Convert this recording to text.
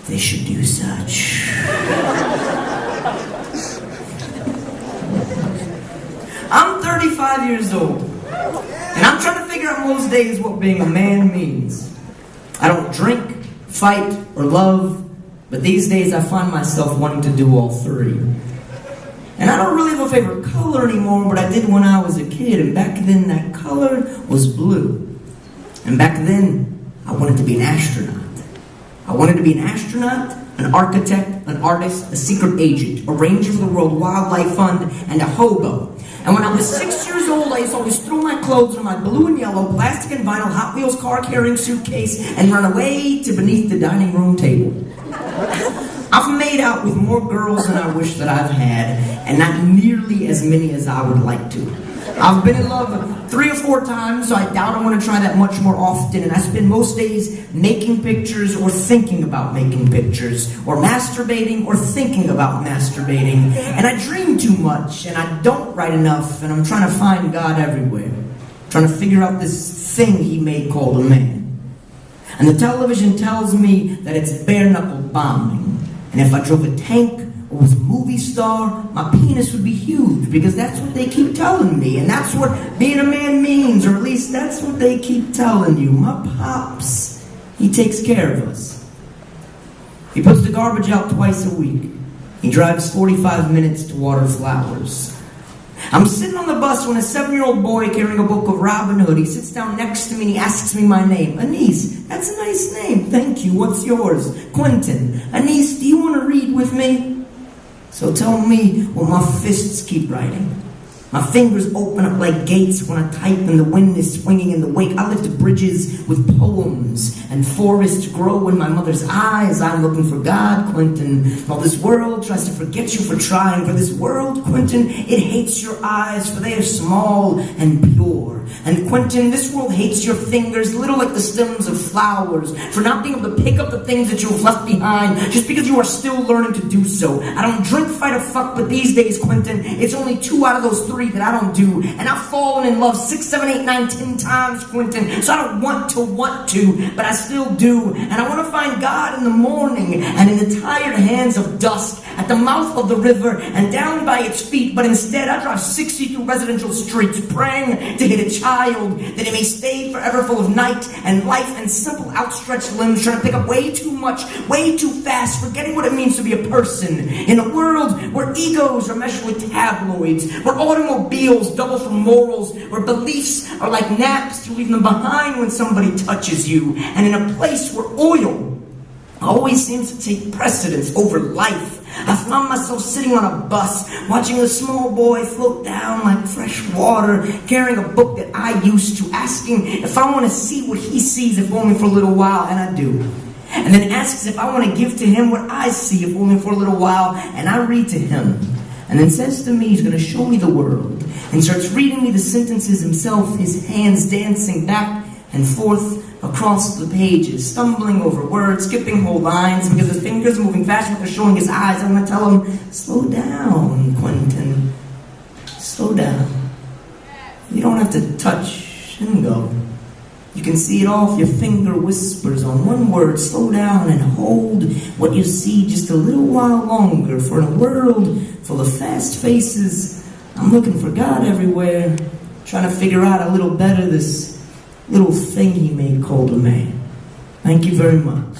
they should do such. I'm 35 years old, and I'm trying to figure out most days what being a man means. I don't drink, fight, or love, but these days I find myself wanting to do all three. And I don't really have a favorite color anymore, but I did when I was a kid, and back then that color was blue. And back then, I wanted to be an astronaut. I wanted to be an astronaut, an architect, an artist, a secret agent, a ranger for the World Wildlife Fund, and a hobo. And when I was 6 years old, I used to always throw my clothes in my blue and yellow plastic and vinyl Hot Wheels car-carrying suitcase and run away to beneath the dining room table. I've made out with more girls than I wish that I've had, and not nearly as many as I would like to. I've been in love 3 or 4 times, so I doubt I want to try that much more often, and I spend most days making pictures or thinking about making pictures, or masturbating or thinking about masturbating, and I dream too much, and I don't write enough, and I'm trying to find God everywhere, trying to figure out this thing he made called a man. And the television tells me that it's bare-knuckle bombing, and if I drove a tank or was a movie star, my penis would be huge, because that's what they keep telling me, and that's what being a man means, or at least that's what they keep telling you. My pops, he takes care of us. He puts the garbage out twice a week. He drives 45 minutes to water flowers. I'm sitting on the bus when a 7-year-old boy carrying a book of Robin Hood, he sits down next to me and he asks me my name. Anise, that's a nice name. Thank you. What's yours? Quentin. Anise, do you want to read with me? So tell me what my fists keep writing. My fingers open up like gates when I type and the wind is swinging in the wake. I lift bridges with poems and forests grow in my mother's eyes. I'm looking for God, Quentin. While this world tries to forget you for trying. For this world, Quentin, it hates your eyes, for they are small and pure. And Quentin, this world hates your fingers, little like the stems of flowers, for not being able to pick up the things that you've left behind, just because you are still learning to do so. I don't drink, fight, or fuck, but these days, Quentin, it's only 2 out of those 3 that I don't do, and I've fallen in love 6, 7, 8, 9, 10 times, Quentin, so I don't want to, but I still do, and I want to find God in the morning, and in the tired hands of dusk, at the mouth of the river, and down by its feet, but instead I drive 60 through residential streets, praying to hit a child, that it may stay forever full of night, and life, and simple outstretched limbs, trying to pick up way too much, way too fast, forgetting what it means to be a person, in a world where egos are meshed with tabloids, where automobiles double for morals, where beliefs are like naps, you leave them behind when somebody touches you, and in a place where oil always seems to take precedence over life. I found myself sitting on a bus, watching a small boy float down like fresh water, carrying a book that I used to, asking if I want to see what he sees, if only for a little while, and I do. And then asks if I want to give to him what I see, if only for a little while, and I read to him. And then says to me he's going to show me the world, and starts reading me the sentences himself, his hands dancing back and forth across the pages, stumbling over words, skipping whole lines, because his fingers are moving fast, but they're showing his eyes. I'm going to tell him, slow down, Quentin. Slow down. You don't have to touch and go. You can see it all if your finger whispers on one word. Slow down and hold what you see just a little while longer. For in a world full of fast faces, I'm looking for God everywhere, trying to figure out a little better this little thing he made called a man. Thank you very much.